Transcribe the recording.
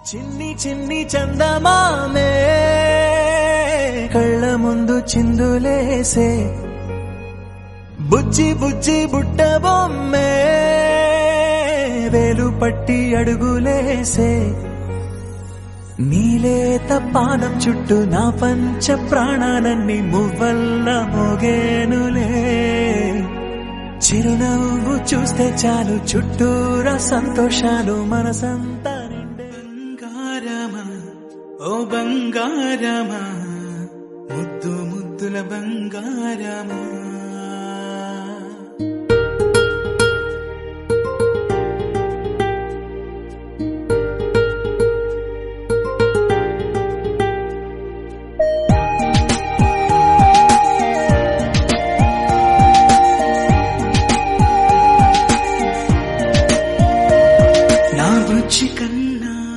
చిన్ని చిన్ని చందమామే కళ్ళ ముందు చిందులేసే బుజ్జి బుజ్జి బుట్ట బొమ్మే వేలు పట్టి అడుగులేసే నీలేత పానం చుట్టూ నా పంచ ప్రాణాలన్నీ మువ్వల్ల మోగేనులే చిరునవ్వు చూస్తే చాలు చుట్టూరా సంతోషాలు మనసంతా నిండే బంగారమా ఓ బంగారమా ముద్దు ముద్దుల బంగారమా